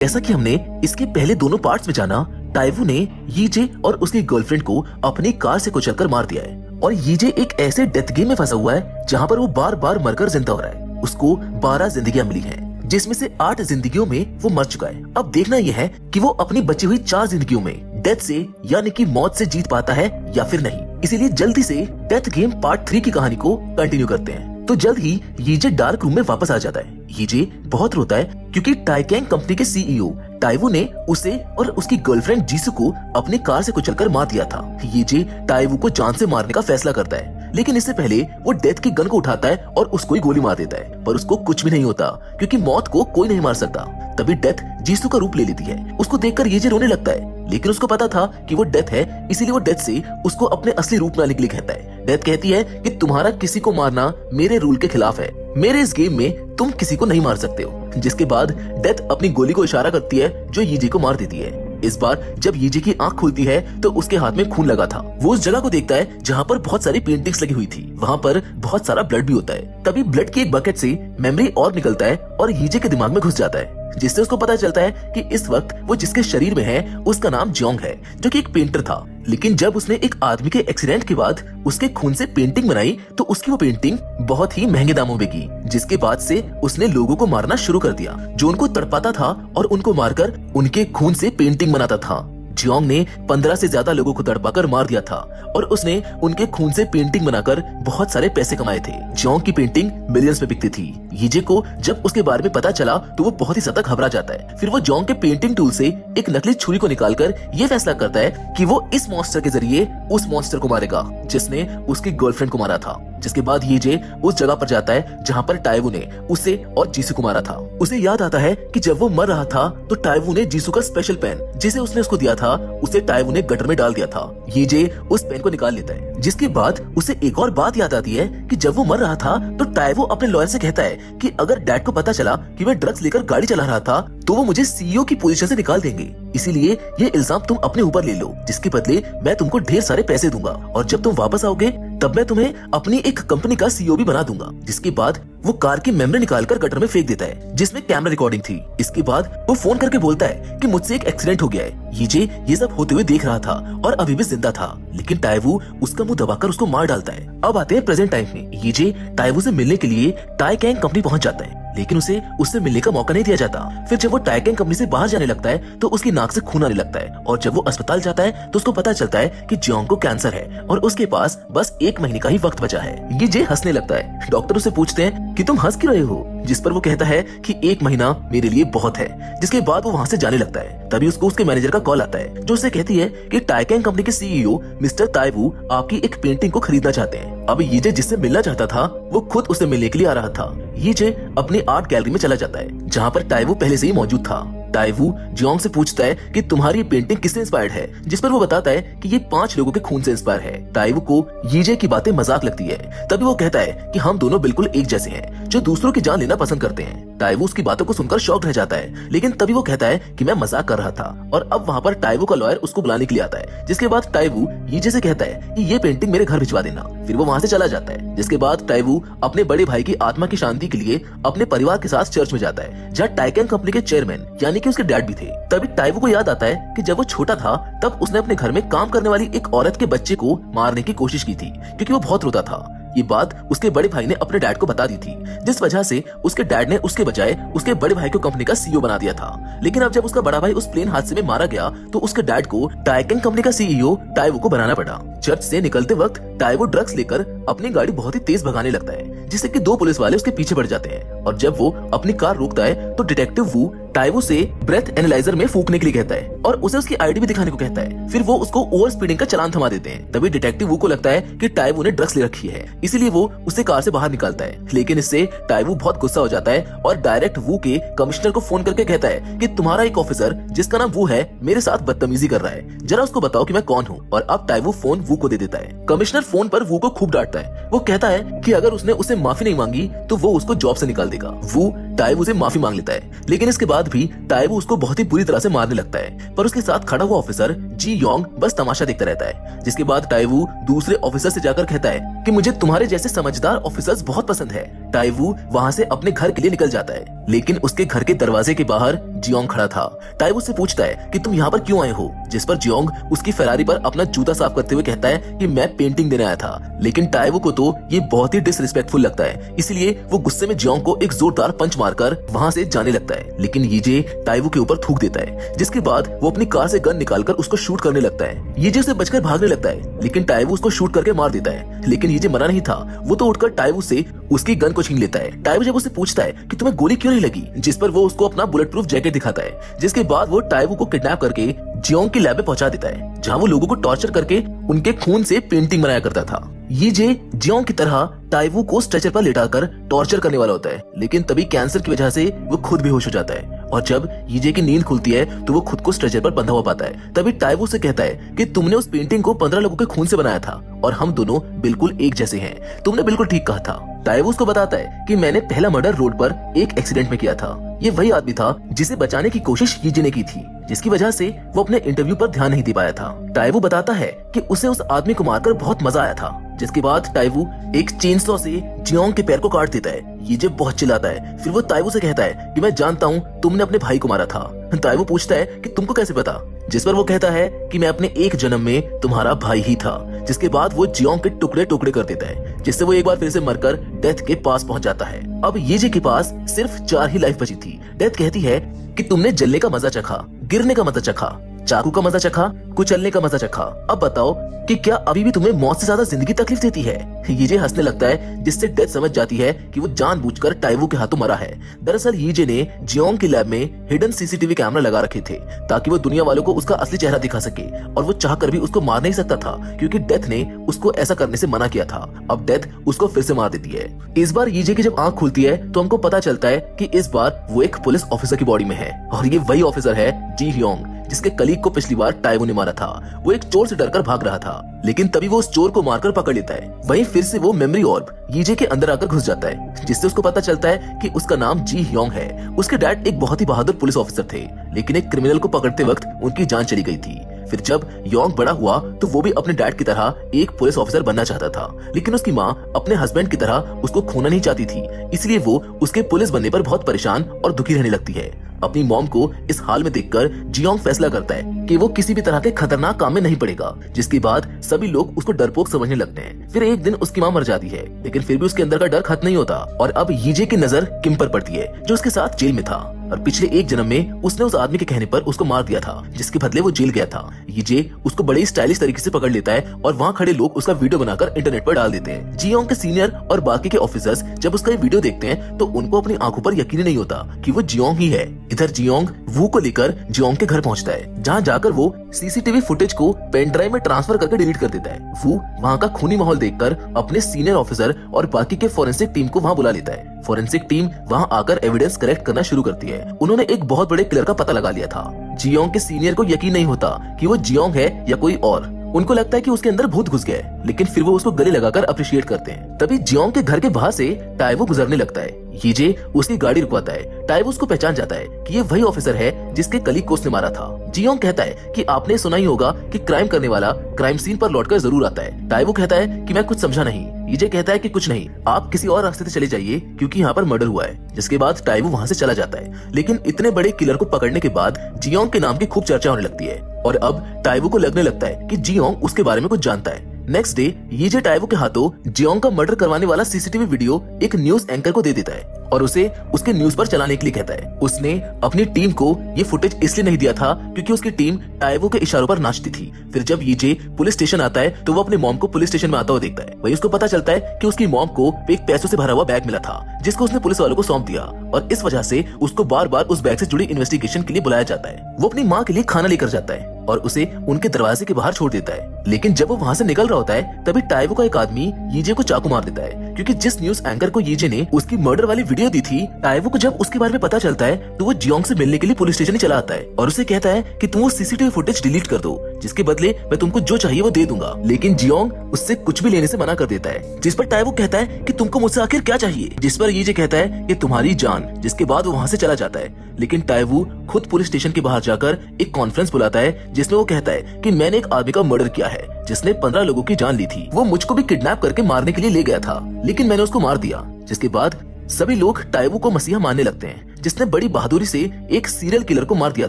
जैसा कि हमने इसके पहले दोनों पार्ट्स में जाना, टाइवू ने यीजे और उसकी गर्लफ्रेंड को अपनी कार से कुचलकर मार दिया है और यीजे एक ऐसे डेथ गेम में फंसा हुआ है जहाँ पर वो बार बार मरकर जिंदा हो रहा है। उसको 12 जिंदगियां मिली हैं, जिसमें से 8 जिंदगियों में वो मर चुका है। अब देखना यह है कि वो अपनी बची हुई 4 जिंदगियों में डेथ से यानी कि मौत से जीत पाता है या फिर नहीं। इसीलिए जल्दी से डेथ गेम पार्ट 3 की कहानी को कंटिन्यू करते हैं। तो जल्द ही यीजे डार्क रूम में वापस आ जाता है। यीजे बहुत रोता है क्योंकि टाइकैंग कंपनी के सीईओ टाइवू ने उसे और उसकी गर्लफ्रेंड जीसू को अपनी कार से कुचलकर मार दिया था। यीजे टाइवू को जान से मारने का फैसला करता है, लेकिन इससे पहले वो डेथ की गन को उठाता है और उसको ही गोली मार देता है, पर उसको कुछ भी नहीं होता क्योंकि मौत को कोई नहीं मार सकता। तभी डेथ जीसू का रूप ले लेती है। उसको देखकर यीजे रोने लगता है, लेकिन उसको पता था कि वो डेथ है, इसीलिए वो डेथ से उसको अपने असली रूप में आने के लिए कहता है। डेथ कहती है कि तुम्हारा किसी को मारना मेरे रूल के खिलाफ है, मेरे इस गेम में तुम किसी को नहीं मार सकते हो। जिसके बाद डेथ अपनी गोली को इशारा करती है जो यीजे को मार देती है। इस बार जब यीजे की आंख खुलती है तो उसके हाथ में खून लगा था। वो उस जगह को देखता है जहाँ पर बहुत सारी पेंटिंग्स लगी हुई थी। वहाँ पर बहुत सारा ब्लड भी होता है। तभी ब्लड की एक बकेट से मेमोरी और निकलता है और यीजे के दिमाग में घुस जाता है, जिससे उसको पता चलता है कि इस वक्त वो जिसके शरीर में है उसका नाम जियोंग है, जो कि एक पेंटर था। लेकिन जब उसने एक आदमी के एक्सीडेंट के बाद उसके खून से पेंटिंग बनाई तो उसकी वो पेंटिंग बहुत ही महंगे दामों में बिकी। जिसके बाद से उसने लोगों को मारना शुरू कर दिया जो उनको तड़पाता था और उनको मारकर उनके खून से पेंटिंग बनाता था। जियोंग ने 15 से ज्यादा लोगों को तड़पाकर मार दिया था और उसने उनके खून से पेंटिंग बनाकर बहुत सारे पैसे कमाए थे। जियोंग की पेंटिंग मिलियंस में बिकती थी। यीजे को जब उसके बारे में पता चला तो वो बहुत ही ज्यादा घबरा जाता है। फिर वो जियोंग के पेंटिंग टूल से एक नकली छुरी को निकालकर ये फैसला करता है कि वो इस मॉन्स्टर के जरिए उस मॉन्स्टर को मारेगा जिसने उसकी गर्लफ्रेंड को मारा था। जिसके बाद यीजे उस जगह पर जाता है जहाँ पर टाइवू ने उसे और जीसू को मारा था। उसे याद आता है कि जब वो मर रहा था तो टाइवू ने जीसू का स्पेशल पेन जिसे उसने उसको दिया था उसे टाइवू ने गटर में डाल दिया था। यीजे उस पेन को निकाल लेता है। जिसके बाद उसे एक और बात याद आती है कि जब वो मर रहा था तो टाइवू अपने लॉयर से कहता है कि अगर डैड को पता चला कि मैं ड्रग्स लेकर गाड़ी चला रहा था तो वो मुझे सीईओ की पोजीशन से निकाल देंगे, इसीलिए ये इल्जाम तुम अपने ऊपर ले लो, जिसके बदले मैं तुमको ढेर सारे पैसे दूंगा और जब तुम वापस आओगे तब मैं तुम्हें अपनी एक कंपनी का सीईओ भी बना दूंगा। जिसके बाद वो कार की मेमोरी निकालकर गटर में फेंक देता है जिसमें कैमरा रिकॉर्डिंग थी। इसके बाद वो फोन करके बोलता है कि मुझसे एक एक्सीडेंट हो गया है। यीजे ये सब होते हुए देख रहा था और अभी भी जिंदा था, लेकिन टाइवू उसका मुंह दबाकर उसको मार डालता है। अब आते हैं प्रेजेंट टाइम में। यीजे टाइवू से मिलने के लिए टाइकैंग कंपनी पहुंच जाता है, लेकिन उसे उससे मिलने का मौका नहीं दिया जाता। फिर जब वो टाइकैंग कंपनी से बाहर जाने लगता है तो उसकी नाक से खून आने लगता है और जब वो अस्पताल जाता है तो उसको पता चलता है कि जियोंग को कैंसर है और उसके पास बस 1 महीने का ही वक्त बचा है। यीजे हंसने लगता है। डॉक्टर उससे पूछते हैं कि तुम हंस क्यों रहे हो, जिस पर वो कहता है कि 1 महीना मेरे लिए बहुत है। जिसके बाद वो वहाँ से जाने लगता है। तभी उसको उसके मैनेजर का कॉल आता है जो उसे कहती है कि टाइकैंग कंपनी के सीईओ मिस्टर टाइवू आपकी एक पेंटिंग को खरीदना चाहते हैं। अब यीजे जिससे मिलना चाहता था वो खुद उसे मिलने के लिए आ रहा था। यीजे अपनी आर्ट गैलरी में चला जाता है जहाँ पर टाइवू पहले से ही मौजूद था। टाइवू जियोंग से पूछता है कि तुम्हारी पेंटिंग किससे इंस्पायर्ड है, जिस पर वो बताता है कि ये 5 लोगों के खून से इंस्पायर है। टाइवू को यीजे की बातें मजाक लगती है। तभी वो कहता है कि हम दोनों बिल्कुल एक जैसे हैं जो दूसरों की जान लेना पसंद करते हैं। टाइवू उसकी बातों को सुनकर शॉक रह जाता है, लेकिन तभी वो कहता है कि मैं मजाक कर रहा था और अब वहाँ पर टाइवू का लॉयर उसको बुलाने के लिए आता है। जिसके बाद टाइवू यीजे से कहता है कि ये पेंटिंग मेरे घर भिजवा देना। फिर वो वहाँ से चला जाता है। जिसके बाद टाइवू अपने बड़े भाई की आत्मा की शांति के लिए अपने परिवार के साथ चर्च में जाता है जहाँ टाइकैंग कंपनी के चेयरमैन यानी कि उसके डैड भी थे। तभी टाइवू को याद आता है कि जब वो छोटा था तब उसने अपने घर में काम करने वाली एक औरत के बच्चे को मारने की कोशिश की थी क्योंकि वो बहुत रोता था। ये बात उसके बड़े भाई ने अपने डैड को बता दी थी, जिस वजह से उसके डैड ने उसके बजाय उसके बड़े भाई को कंपनी का सीईओ बना दिया था। लेकिन अब जब उसका बड़ा भाई उस प्लेन हादसे में मारा गया तो उसके डैड को टाइकैंग कंपनी का सीईओ टाइवू को बनाना पड़ा। चर्च से निकलते वक्त टाइवू ड्रग्स लेकर अपनी गाड़ी बहुत ही तेज भगाने लगता है, जिससे कि 2 पुलिस वाले उसके पीछे पड़ जाते हैं। और जब वो अपनी कार रोकता है तो डिटेक्टिव वू टाइवू से ब्रेथ एनालाइजर में फूकने के लिए कहता है और उसे उसकी आईडी भी दिखाने को कहता है। फिर वो उसको ओवर स्पीडिंग का चालान थमा देते हैं। तभी डिटेक्टिव वू को लगता है कि टाइवू ने ड्रग्स ले रखी है, इसीलिए वो उसे कार से बाहर निकालता है। लेकिन इससे टाइवू बहुत गुस्सा हो जाता है और डायरेक्ट वू के कमिश्नर को फोन करके कहता है कि तुम्हारा एक ऑफिसर जिसका नाम वू है मेरे साथ बदतमीजी कर रहा है, जरा उसको बताओ कि मैं कौन हूँ। और अब टाइवू फोन वू को दे देता है। कमिश्नर फोन पर वू को खूब डांटता है। वो कहता है कि अगर उसने उसे माफी नहीं मांगी तो वो उसको जॉब से निकाल देगा। वू टाइवू से माफी मांग लेता है, लेकिन इसके बाद भी टाइवू उसको बहुत ही बुरी तरह से मारने लगता है। पर उसके साथ खड़ा हुआ ऑफिसर जी योंग बस तमाशा देखता रहता है। जिसके बाद टाइवू दूसरे ऑफिसर से जाकर कहता है कि मुझे तुम्हारे जैसे समझदार ऑफिसर्स बहुत पसंद है। टाइवू वहाँ से अपने घर के लिए निकल जाता है, लेकिन उसके घर के दरवाजे के बाहर जियोंग खड़ा था। टाइवू से पूछता है कि तुम यहाँ पर क्यों आए हो, जिस पर जियोंग उसकी फेरारी पर अपना जूता साफ करते हुए कहता है कि मैं पेंटिंग देने आया था। लेकिन टाइवू को तो ये बहुत ही डिसरिस्पेक्टफुल लगता है, इसलिए वो गुस्से में जियोंग को एक जोरदार पंच मारकर वहाँ से जाने लगता है। लेकिन यीजे टाइवू के ऊपर थूक देता है, जिसके बाद वो अपनी कार से गन निकालकर उसको शूट करने लगता है। यीजे उसे बचकर भागने लगता है, लेकिन टाइवू उसको शूट करके मार देता है। लेकिन यीजे मना नहीं था, वो तो उठकर टाइवू से उसकी गन को छीन लेता है। टाइवू जब उससे पूछता है कि तुम्हें गोली क्यों नहीं लगी, जिस पर वो उसको अपना बुलेट प्रूफ जैकेट दिखाता है, जिसके बाद वो टाइवू को किडनैप करके जियोंग की लैब में पहुंचा देता है, जहां वो लोगों को टॉर्चर करके उनके खून से पेंटिंग बनाया करता था। यीजे जियोंग की तरह टाइवू को स्ट्रेचर पर लेटाकर टॉर्चर करने वाला होता है, लेकिन तभी कैंसर की वजह से वो खुद बेहोश हो जाता है। और जब यीजे की नींद खुलती है तो वो खुद को स्ट्रेचर पर बंधा हुआ पाता है। तभी टाइवू से कहता है कि तुमने उस पेंटिंग को 15 लोगों के खून से बनाया था और हम दोनों बिल्कुल एक जैसे हैं। तुमने बिल्कुल ठीक कहा था। टाइवू उसको बताता है कि मैंने पहला मर्डर रोड पर एक एक्सीडेंट में किया था। ये वही आदमी था जिसे बचाने की कोशिश यीजे ने की थी, जिसकी वजह से वो अपने इंटरव्यू पर ध्यान नहीं दे पाया था। टाइवू बताता है कि उसे उस आदमी को मारकर बहुत मजा आया था, जिसके बाद टाइवू एक चेनसॉ से जियोंग के पैर को काट देता है। यीजे बहुत चिल्लाता है। फिर वो टाइवू से कहता है कि मैं जानता हूँ तुमने अपने भाई को मारा था। टाइवू पूछता है कि तुमको कैसे पता, जिस पर वो कहता है कि मैं अपने एक जन्म में तुम्हारा भाई ही था। जिसके बाद वो जियोंग के टुकड़े टुकड़े कर देता है, जिससे वो एक बार फिर से मरकर डेथ के पास पहुंच जाता है। अब यीजे के पास सिर्फ 4 ही लाइफ बची थी। डेथ कहती है कि तुमने जलने का मजा चखा, गिरने का मजा चखा, चाकू का मजा चखा, कुचलने का मजा चखा। अब बताओ कि क्या अभी भी तुम्हें मौत से ज्यादा जिंदगी तकलीफ देती है। यीजे हंसने लगता है, जिससे डेथ समझ जाती है कि वो जानबूझकर टाइवू के हाथों मरा है। दरअसल यीजे ने जियोंग की लैब में हिडन सीसीटीवी कैमरा लगा रखे थे, ताकि वो दुनिया वालों को उसका असली चेहरा दिखा सके, और वो चाहकर भी उसको मार नहीं सकता था, क्योंकि डेथ ने उसको ऐसा करने से मना किया था। अब डेथ उसको फिर से मार देती है। इस बार यीजे की जब आंख खुलती है तो हमको पता चलता है कि इस बार वो एक पुलिस ऑफिसर की बॉडी में है, और ये वही ऑफिसर है जी ह्योंग, जिसके कलीग को पिछली बार टाइवू ने मारा था। वो एक चोर से डरकर भाग रहा था, लेकिन तभी वो उस चोर को मारकर पकड़ लेता है। वहीं फिर से वो मेमोरी ऑर्ब यीजे के अंदर आकर घुस जाता है, जिससे उसको पता चलता है कि उसका नाम जी ह्योंग है। उसके डैड एक बहुत ही बहादुर पुलिस ऑफिसर थे, लेकिन एक क्रिमिनल को पकड़ते वक्त उनकी जान चली गई थी। फिर जब योंग बड़ा हुआ तो वो भी अपने डैड की तरह एक पुलिस ऑफिसर बनना चाहता था, लेकिन उसकी माँ अपने हस्बैंड की तरह उसको खोना नहीं चाहती थी, इसलिए वो उसके पुलिस बनने पर बहुत परेशान और दुखी रहने लगती है। अपनी मॉम को इस हाल में देखकर जियोंग फैसला करता है कि वो किसी भी तरह के खतरनाक काम में नहीं पड़ेगा, जिसके बाद सभी लोग उसको डरपोक समझने लगते हैं। फिर एक दिन उसकी माँ मर जाती है, लेकिन फिर भी उसके अंदर का डर खत्म नहीं होता, और अब यीजे की नजर किम पर पड़ती है, जो उसके साथ जेल में था, और पिछले एक जन्म में उसने उस आदमी के कहने पर उसको मार दिया था, जिसके बदले वो जेल गया था। यीजे उसको बड़े स्टाइलिश तरीके से पकड़ लेता है और वहाँ खड़े लोग उसका वीडियो बनाकर इंटरनेट पर डाल देते हैं। जियोंग के सीनियर और बाकी के ऑफिसर्स जब उसका ये वीडियो देखते हैं तो उनको अपनी आंखों पर यकीन नहीं होता कि वो जियोंग ही है। इधर जियोंग वू को लेकर जियोंग के घर पहुंचता है, जहाँ जाकर वो सीसीटीवी फुटेज को पेन ड्राइव में ट्रांसफर करके डिलीट कर देता है। वू वहाँ का खूनी माहौल देखकर अपने सीनियर ऑफिसर और बाकी के फोरेंसिक टीम को वहाँ बुला लेता है। फोरेंसिक टीम वहाँ आकर एविडेंस कलेक्ट करना शुरू करती है। उन्होंने एक बहुत बड़े किलर का पता लगा लिया था। जियोंग के सीनियर को यकीन नहीं होता कि वो जियोंग है या कोई और। उनको लगता है कि उसके अंदर भूत घुस गया है, लेकिन फिर वो उसको गले लगाकर अप्रिशिएट करते हैं। तभी जियोंग के घर के बाहर से टाइवू गुजरने लगता है। यीजे उसकी गाड़ी रुकवाता है। टाइवू उसको पहचान जाता है कि ये वही ऑफिसर है जिसके कलीग को उसने मारा था। जियोंग कहता है कि आपने सुना ही होगा कि क्राइम करने वाला क्राइम सीन पर लौटकर जरूर आता है। टाइवू कहता है कि मैं कुछ समझा नहीं। यीजे कहता है कि कुछ नहीं, आप किसी और रास्ते से चले जाइए क्योंकि यहाँ पर मर्डर हुआ है। जिसके बाद टाइवू वहाँ से चला जाता है, लेकिन इतने बड़े किलर को पकड़ने के बाद जियोंग के नाम की खूब चर्चा होने लगती है, और अब टाइवू को लगने लगता है कि जियोंग उसके बारे में कुछ जानता है। नेक्स्ट डे यीजे टाइवू के हाथों जियोंग का मर्डर करवाने वाला सीसीटीवी वीडियो एक न्यूज एंकर को दे देता है और उसे उसके न्यूज पर चलाने के लिए कहता है। उसने अपनी टीम को ये फुटेज इसलिए नहीं दिया था क्योंकि उसकी टीम टाइवू के इशारों पर नाचती थी। फिर जब यीजे पुलिस स्टेशन आता है तो वो अपने मॉम को पुलिस स्टेशन में आता हुआ देखता है। वही उसको पता चलता है कि उसकी मॉम को एक पैसों से भरा हुआ बैग मिला था, जिसको उसने पुलिस वालों को सौंप दिया, और इस वजह से उसको बार बार उस बैग से जुड़ी इन्वेस्टिगेशन के लिए बुलाया जाता है। वो अपनी माँ के लिए खाना लेकर जाता है और उसे उनके दरवाजे के बाहर छोड़ देता है, लेकिन जब वो वहाँ से निकल रहा होता है तभी टाइवू का एक आदमी यीजे को चाकू मार देता है, क्योंकि जिस न्यूज एंकर को यीजे ने उसकी मर्डर वाली वीडियो वीडियो दी थी। टाइवू को जब उसके बारे में पता चलता है तो वो जियोंग से मिलने के लिए पुलिस स्टेशन ही चला आता है और उसे कहता है कि तुम वो सीसीटीवी फुटेज डिलीट कर दो, जिसके बदले मैं तुमको जो चाहिए वो दे दूंगा। लेकिन जियोंग उससे कुछ भी लेने से मना कर देता है, जिस पर टाइवू कहता है कि तुमको मुझसे आखिर क्या चाहिए, जिस पर ये कहता है कि तुम्हारी जान, जिसके बाद वो वहाँ से चला जाता है। लेकिन टाइवू खुद पुलिस स्टेशन के बाहर जाकर एक कॉन्फ्रेंस बुलाता है जिसमें वो कहता है कि मैंने एक आदमी का मर्डर किया है जिसने 15 लोगों की जान ली थी। वो मुझको भी किडनैप करके मारने के लिए ले गया था, लेकिन मैंने उसको मार दिया। जिसके बाद सभी लोग टाइवू को मसीहा मानने लगते हैं, जिसने बड़ी बहादुरी से एक सीरियल किलर को मार दिया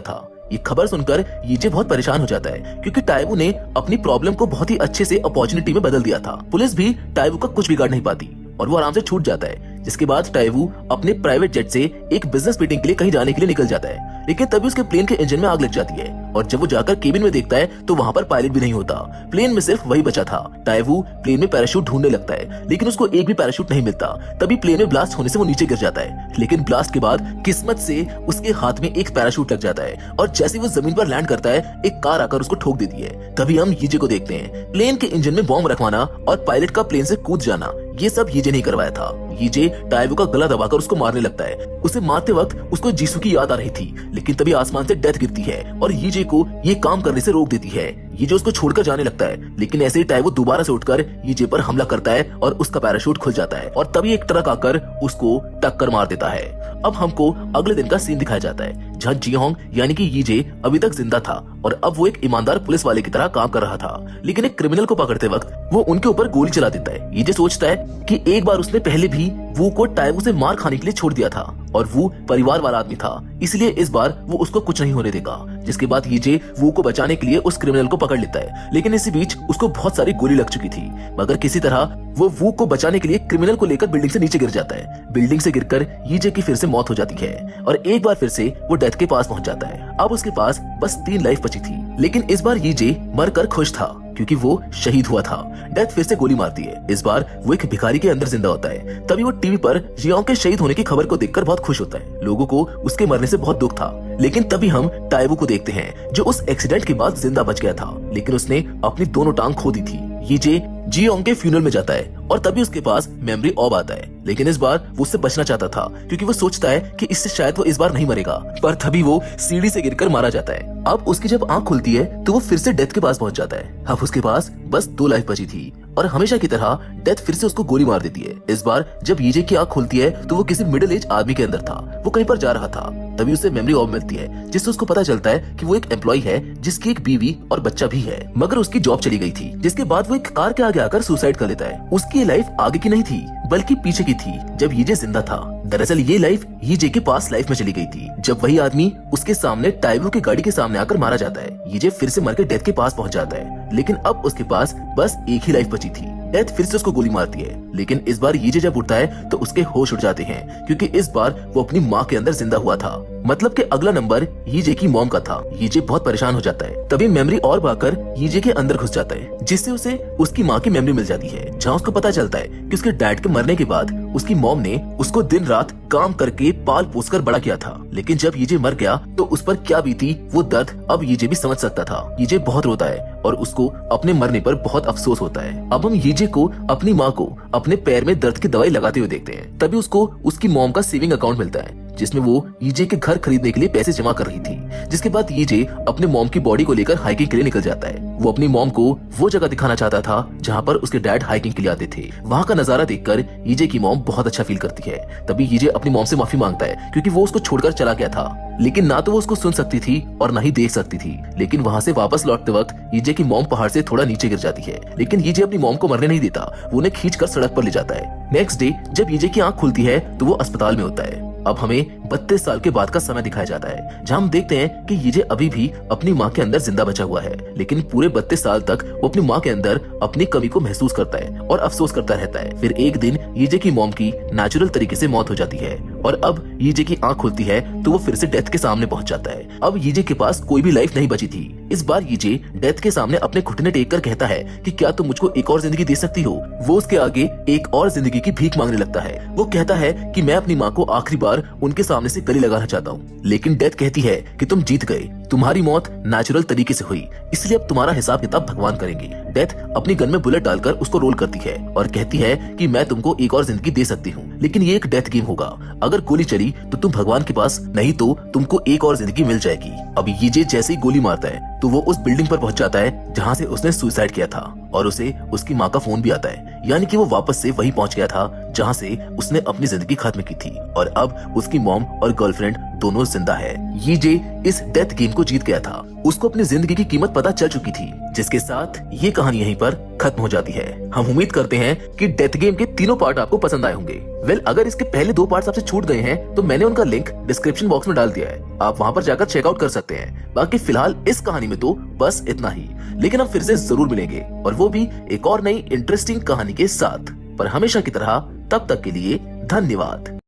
था। ये खबर सुनकर यीजे बहुत परेशान हो जाता है क्योंकि टाइवू ने अपनी प्रॉब्लम को बहुत ही अच्छे से अपॉर्चुनिटी में बदल दिया था। पुलिस भी टाइवू का कुछ बिगाड़ नहीं पाती और वो आराम से छूट जाता है। जिसके बाद टाइवू अपने प्राइवेट जेट से एक बिजनेस मीटिंग के लिए कहीं जाने के लिए निकल जाता है, लेकिन तभी उसके प्लेन के इंजन में आग लग जाती है और जब वो जाकर केबिन में देखता है तो वहाँ पर पायलट भी नहीं होता। प्लेन में सिर्फ वही बचा था। टाइवू प्लेन में पैराशूट ढूंढने लगता है, लेकिन उसको एक भी पैराशूट नहीं मिलता। तभी प्लेन में ब्लास्ट होने से वो नीचे गिर जाता है, लेकिन ब्लास्ट के बाद किस्मत से उसके हाथ में एक पैराशूट लग जाता है और जैसे वो जमीन पर लैंड करता है एक कार आकर उसको ठोक देती है। तभी हम यीजे को देखते हैं। प्लेन के इंजन में बॉम्ब रखवाना और पायलट का प्लेन से कूद जाना, ये सब यीजे नहीं करवाया था। यीजे टाइवू का गला दबाकर उसको मारने लगता है। उसे मारते वक्त उसको जीसू की याद आ रही थी, लेकिन तभी आसमान से डेथ गिरती है और यीजे को ये काम करने से रोक देती है। यीजे उसको छोड़कर जाने लगता है, लेकिन ऐसे ही टाइवू दोबारा से उठकर यीजे पर हमला करता है और उसका पैराशूट खुल जाता है और तभी एक ट्रक आकर उसको टक्कर मार देता है। अब हमको अगले दिन का सीन दिखाया जाता है जहाँ जियोंग यानी कि यीजे अभी तक जिंदा था और अब वो एक ईमानदार पुलिस वाले की तरह काम कर रहा था, लेकिन एक क्रिमिनल को पकड़ते वक्त वो उनके ऊपर गोली चला देता है। यीजे सोचता है कि एक बार उसने पहले भी वू को टाइवू से मार खाने के लिए छोड़ दिया था और वो परिवार वाला आदमी था, इसलिए इस बार वो उसको कुछ नहीं होने देगा। जिसके बाद यीजे वू को बचाने के लिए उस क्रिमिनल को पकड़ लेता है, लेकिन इसी बीच उसको बहुत सारी गोली लग चुकी थी, मगर किसी तरह वो वू को बचाने के लिए क्रिमिनल को लेकर बिल्डिंग से नीचे गिर जाता है। बिल्डिंग से गिरकर यीजे की फिर से मौत हो जाती है और एक बार फिर से वो डेथ के पास पहुंच जाता है। अब उसके पास बस 3 लाइफ बची थी, लेकिन इस बार यीजे मरकर खुश था क्योंकि वो शहीद हुआ था। डेथ फिर से गोली मारती है। इस बार वो एक भिखारी के अंदर जिंदा होता है। तभी वो टीवी पर जियोंग के शहीद होने की खबर को देखकर बहुत खुश होता है। लोगों को उसके मरने से बहुत दुख था, लेकिन तभी हम टाइवू को देखते हैं जो उस एक्सीडेंट के बाद जिंदा बच गया था, लेकिन उसने अपनी दोनों टांग खो दी थी। यीजे जियोंग के फ्यूनरल में जाता है और तभी उसके पास मेमोरी ऑब आता है, लेकिन इस बार वो उससे बचना चाहता था क्योंकि वो सोचता है कि इससे शायद वो इस बार नहीं मरेगा, पर तभी वो सीढ़ी से गिरकर मारा जाता है। अब उसकी जब आंख खुलती है तो वो फिर से डेथ के पास पहुंच जाता है। अब उसके पास बस 2 लाइफ बची थी और हमेशा की तरह डेथ फिर से उसको गोली मार देती है। इस बार जब यीजे की आंख खुलती है तो वो किसी मिडिल एज आदमी के अंदर था। वो कहीं पर जा रहा था, तभी उसे मेमोरी ऑब मिलती है जिससे उसको पता चलता है कि वो एक एम्प्लॉय है जिसकी एक बीवी और बच्चा भी है, मगर उसकी जॉब चली गई थी। जिसके बाद वो एक कार के आगे आकर सुसाइड कर लेता है। उसकी लाइफ आगे की नहीं थी बल्कि पीछे की थी जब यीजे जिंदा था। दरअसल ये लाइफ यीजे के पास लाइफ में चली गई थी जब वही आदमी उसके सामने टाइवू की गाड़ी के सामने आकर मारा जाता है। यीजे फिर से मर के डेथ के पास पहुंच जाता है, लेकिन अब उसके पास बस एक ही लाइफ बची थी। डेथ फिर से उसको गोली मारती है, लेकिन इस बार यीजे जब उठता है तो उसके होश उड़ जाते हैं क्योंकि इस बार वो अपनी माँ के अंदर जिंदा हुआ था। मतलब कि अगला नंबर यीजे की मॉम का था। यीजे बहुत परेशान हो जाता है। तभी मेमोरी और आकर यीजे के अंदर घुस जाता है, जिससे उसे उसकी माँ की मेमोरी मिल जाती है, जहाँ उसको पता चलता है कि उसके डैड के मरने के बाद उसकी मॉम ने उसको दिन रात काम करके पाल पोस कर बड़ा किया था, लेकिन जब यीजे मर गया तो उस पर क्या बीती वो दर्द अब यीजे भी समझ सकता था। यीजे बहुत रोता है और उसको अपने मरने पर बहुत अफसोस होता है। अब हम यीजे को अपनी माँ को अपने पैर में दर्द की दवाई लगाते हुए देखते हैं। तभी उसको उसकी मॉम का सेविंग अकाउंट मिलता है जिसमें वो यीजे के घर खरीदने के लिए पैसे जमा कर रही थी। जिसके बाद यीजे अपने मॉम की बॉडी को लेकर हाइकिंग के लिए निकल जाता है। वो अपनी मॉम को वो जगह दिखाना चाहता था जहाँ पर उसके डैड हाइकिंग के लिए आते थे। वहाँ का नजारा देखकर यीजे की मॉम बहुत अच्छा फील करती है। तभी यीजे अपनी मॉम से माफी मांगता है क्योंकि वो उसको छोड़कर चला गया था, लेकिन ना तो वो उसको सुन सकती थी और ना ही देख सकती थी। लेकिन वहाँ से वापस लौटते वक्त यीजे की मॉम पहाड़ से थोड़ा नीचे गिर जाती है, लेकिन यीजे अपनी मॉम को मरने नहीं देता। वो उन्हें खींचकर सड़क पर ले जाता है। नेक्स्ट डे जब यीजे की आंख खुलती है तो वो अस्पताल में होता है। अब हमें 32 साल के बाद का समय दिखाया जाता है जहाँ हम देखते हैं कि यीजे अभी भी अपनी माँ के अंदर जिंदा बचा हुआ है, लेकिन पूरे 32 साल तक वो अपनी माँ के अंदर अपनी कमी को महसूस करता है और अफसोस करता रहता है। फिर एक दिन यीजे की मॉम की नेचुरल तरीके से मौत हो जाती है और अब यीजे की आंख खुलती है तो वो फिर से डेथ के सामने पहुंच जाता है। अब यीजे के पास कोई भी लाइफ नहीं बची थी। इस बार यीजे डेथ के सामने अपने घुटने टेक कर कहता है कि क्या तुम मुझको एक और जिंदगी दे सकती हो। वो उसके आगे एक और जिंदगी की भीख मांगने लगता है। वो कहता है कि मैं अपनी माँ को आखिरी बार उनके सामने से गले लगाना चाहता हूँ, लेकिन डेथ कहती है कि तुम जीत गए, तुम्हारी मौत नेचुरल तरीके से हुई, इसलिए अब तुम्हारा हिसाब किताब भगवान करेंगे। डेथ अपनी गन में बुलेट डालकर उसको रोल करती है और कहती है कि मैं तुमको एक और जिंदगी दे सकती हूँ, लेकिन ये एक डेथ गेम होगा। अगर गोली चली तो तुम भगवान के पास, नहीं तो तुमको एक और जिंदगी मिल जाएगी। अब यीजे जैसे ही गोली मारता है तो वो उस बिल्डिंग पर पहुंच जाता है जहाँ से उसने सुसाइड किया था और उसे उसकी माँ का फोन भी आता है, यानी कि वो वापस से वही पहुंच गया था जहाँ से उसने अपनी जिंदगी खत्म की थी और अब उसकी मॉम और गर्लफ्रेंड दोनों जिंदा है। यीजे इस डेथ गेम को जीत गया था, उसको अपनी जिंदगी की कीमत पता चल चुकी थी, जिसके साथ ये कहानी यहीं पर खत्म हो जाती है। हम उम्मीद करते हैं कि डेथ गेम के तीनों पार्ट आपको पसंद आए होंगे। अगर इसके पहले 2 पार्ट्स आपसे छूट गए हैं तो मैंने उनका लिंक डिस्क्रिप्शन बॉक्स में डाल दिया है, आप वहां पर जाकर चेकआउट कर सकते हैं। बाकी फिलहाल इस कहानी में तो बस इतना ही, लेकिन हम फिर से जरूर मिलेंगे और वो भी एक और नई इंटरेस्टिंग कहानी के साथ। पर हमेशा की तरह तब तक के लिए धन्यवाद।